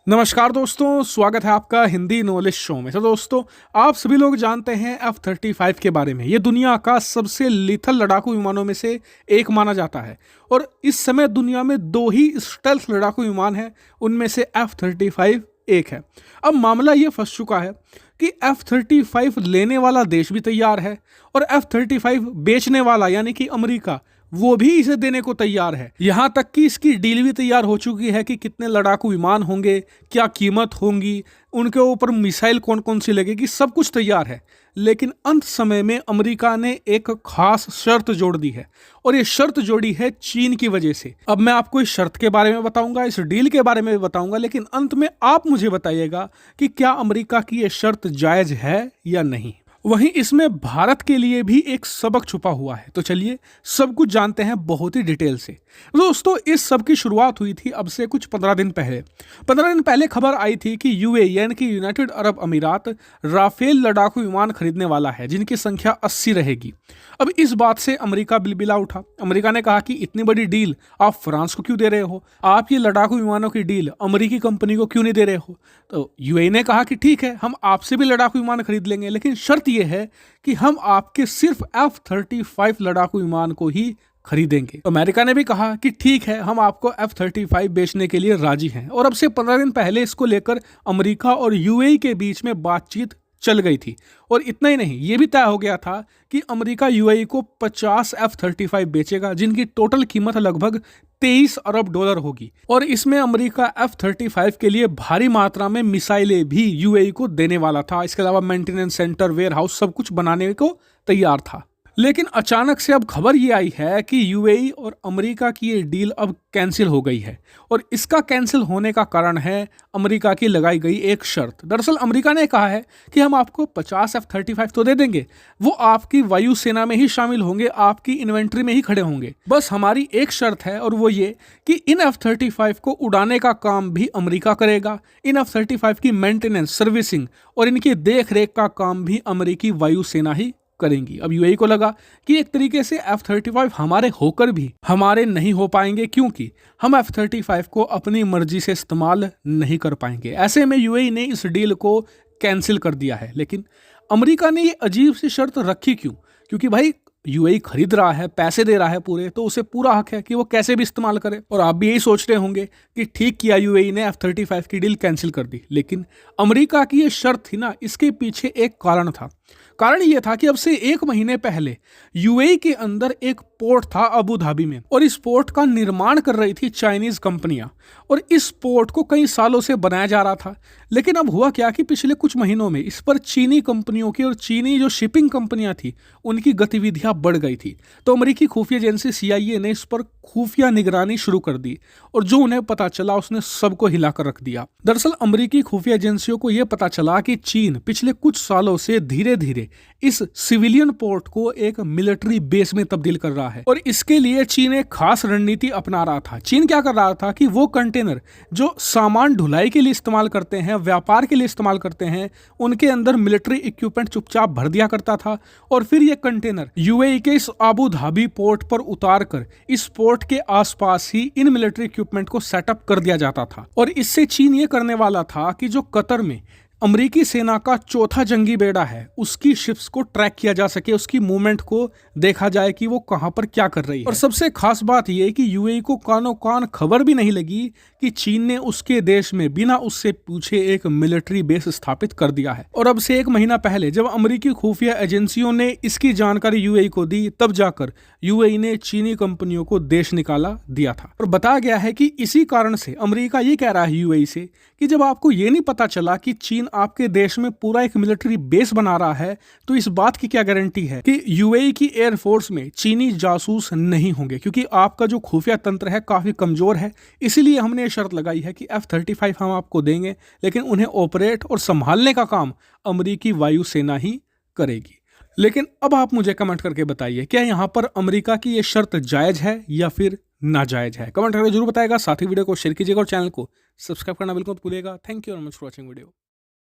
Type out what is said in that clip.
नमस्कार दोस्तों, स्वागत है आपका हिंदी नॉलेज शो में। तो दोस्तों, आप सभी लोग जानते हैं F-35 के बारे में। ये दुनिया का सबसे लीथल लड़ाकू विमानों में से एक माना जाता है और इस समय दुनिया में दो ही स्टेल्थ लड़ाकू विमान हैं, उनमें से F-35 एक है। अब मामला ये फंस चुका है कि F-35 लेने वाला देश भी तैयार है और F-35 बेचने वाला यानी कि अमेरिका वो भी इसे देने को तैयार है। यहां तक कि इसकी डील भी तैयार हो चुकी है कि कितने लड़ाकू विमान होंगे, क्या कीमत होंगी, उनके ऊपर मिसाइल कौन कौन सी लगेगी, सब कुछ तैयार है। लेकिन अंत समय में अमेरिका ने एक खास शर्त जोड़ दी है और ये शर्त जोड़ी है चीन की वजह से। अब मैं आपको इस शर्त के बारे में बताऊंगा, इस डील के बारे में बताऊंगा, लेकिन अंत में आप मुझे बताइएगा कि क्या अमेरिका की ये शर्त जायज है या नहीं। वहीं इसमें भारत के लिए भी एक सबक छुपा हुआ है। तो चलिए सब कुछ जानते हैं बहुत ही डिटेल से। दोस्तों, इस सब की शुरुआत हुई थी अब से कुछ 15 दिन पहले। 15 दिन पहले खबर आई थी कि यूएई यानी कि यूनाइटेड अरब अमीरात राफेल लड़ाकू विमान खरीदने वाला है, जिनकी संख्या 80 रहेगी। अब इस बात से अमेरिका बिलबिला उठा। अमेरिका ने कहा कि इतनी बड़ी डील आप फ्रांस को क्यों दे रहे हो, आप ये लड़ाकू विमानों की डील अमेरिकी कंपनी को क्यों नहीं दे रहे हो। तो यूएई ने कहा कि ठीक है, हम आपसे भी लड़ाकू विमान खरीद लेंगे, लेकिन शर्त यह है कि हम आपके सिर्फ F-35 लड़ाकू विमान को ही खरीदेंगे। तो अमेरिका ने भी कहा कि ठीक है, हम आपको F-35 बेचने के लिए राजी हैं। और अब से 15 दिन पहले इसको लेकर अमेरिका और यूएई के बीच में बातचीत चल गई थी। और इतना ही नहीं, ये भी तय हो गया था कि अमेरिका यूएई को 50 F-35 बेचेगा, जिनकी टोटल कीमत लगभग 23 अरब डॉलर होगी। और इसमें अमेरिका F-35 के लिए भारी मात्रा में मिसाइलें भी यूएई को देने वाला था। इसके अलावा मेंटेनेंस सेंटर, वेयर हाउस सब कुछ बनाने को तैयार था। लेकिन अचानक से अब खबर ये आई है कि यूएई और अमेरिका की ये डील अब कैंसिल हो गई है। और इसका कैंसिल होने का कारण है अमेरिका की लगाई गई एक शर्त। दरअसल अमेरिका ने कहा है कि हम आपको 50 F-35 तो दे देंगे, वो आपकी वायुसेना में ही शामिल होंगे, आपकी इन्वेंट्री में ही खड़े होंगे। बस हमारी एक शर्त है और वो ये कि इन F-35 को उड़ाने का काम भी अमेरिका करेगा। इन F-35 की मेंटेनेंस, सर्विसिंग और इनकी देख रेख का काम भी अमेरिकी वायुसेना ही करेंगी। अब यूएई को लगा कि एक तरीके से F-35 हमारे होकर भी हमारे नहीं हो पाएंगे, क्योंकि हम F-35 को अपनी मर्जी से इस्तेमाल नहीं कर पाएंगे। ऐसे में यूएई ने इस डील को कैंसिल कर दिया है। लेकिन अमेरिका ने ये अजीब सी शर्त रखी क्यों? क्योंकि भाई यूएई खरीद रहा है, पैसे दे रहा है पूरे, तो उसे पूरा हक है कि वो कैसे भी इस्तेमाल करे। और आप भी यही सोच रहे होंगे कि ठीक किया यूएई ने F-35 की डील कैंसिल कर दी। लेकिन अमेरिका की ये शर्त थी ना, इसके पीछे एक कारण था। कारण ये था कि अब से 1 महीने पहले यूएई के अंदर एक पोर्ट था अबू धाबी में, और इस पोर्ट का निर्माण कर रही थी चाइनीज कंपनियां। और इस पोर्ट को कई सालों से बनाया जा रहा था। लेकिन अब हुआ क्या कि पिछले कुछ महीनों में इस पर चीनी कंपनियों की और चीनी जो शिपिंग कंपनियां थी उनकी गतिविधियां बढ़ गई थी। तो अमेरिकी खुफिया एजेंसी CIA ने इस पर खुफिया निगरानी शुरू कर दी और जो उन्हें पता चला उसने सबको हिलाकर रख दिया। दरअसल अमेरिकी खुफिया एजेंसियों को यह पता चला कि चीन पिछले कुछ सालों से धीरे धीरे इस सिविलियन पोर्ट को एक मिलिट्री बेस में तब्दील कर रहा है। और इसके लिए चीन एक खास रणनीति अपना रहा था। चीन क्या कर रहा था कि वो कंटेनर जो सामान ढुलाई के लिए इस्तेमाल करते हैं, व्यापार के लिए इस्तेमाल करते हैं, उनके अंदर मिलिट्री इक्विपमेंट चुपचाप भर दिया करता था और फिर ये कंटेनर यूएई के इस अबू धाबी पोर्ट पर उतार कर इस पोर्ट के आसपास ही इन मिलिट्री इक्विपमेंट को सेटअप कर दिया जाता था। और इससे चीन ये करने वाला था कि जो कतर में अमेरिकी सेना का चौथा जंगी बेड़ा है उसकी शिप्स को ट्रैक किया जा सके, उसकी मूवमेंट को देखा जाए कि वो कहां पर क्या कर रही है। और सबसे खास बात यह कि यूएई को कानो कान खबर भी नहीं लगी कि चीन ने उसके देश में बिना उससे पूछे एक मिलिट्री बेस स्थापित कर दिया है। और अब से 1 महीना पहले जब अमेरिकी खुफिया एजेंसियों ने इसकी जानकारी यूएई को दी, तब जाकर यूएई ने चीनी कंपनियों को देश निकाला दिया था। और बताया गया है कि इसी कारण से अमेरिका ये कह रहा है यूएई से कि जब आपको ये नहीं पता चला कि चीन आपके देश में पूरा एक मिलिट्री बेस बना रहा है, तो इस बात की क्या गारंटी है कि यूएई की एयरफोर्स में चीनी जासूस नहीं होंगे, क्योंकि आपका जो खुफिया तंत्र है काफी कमजोर है। इसीलिए हमने ये शर्त लगाई है कि F-35 हम आपको देंगे, लेकिन उन्हें ऑपरेट और संभालने का काम अमेरिकी वायुसेना ही करेगी। लेकिन अब आप मुझे कमेंट करके बताइए, क्या यहाँ पर अमेरिका की ये शर्त जायज है या फिर नाजायज है? कमेंट करके जरूर बताएगा। साथ ही वीडियो को शेयर कीजिएगा और चैनल को सब्सक्राइब करना बिल्कुल मत भूलिएगा। Thank you very much for watching video.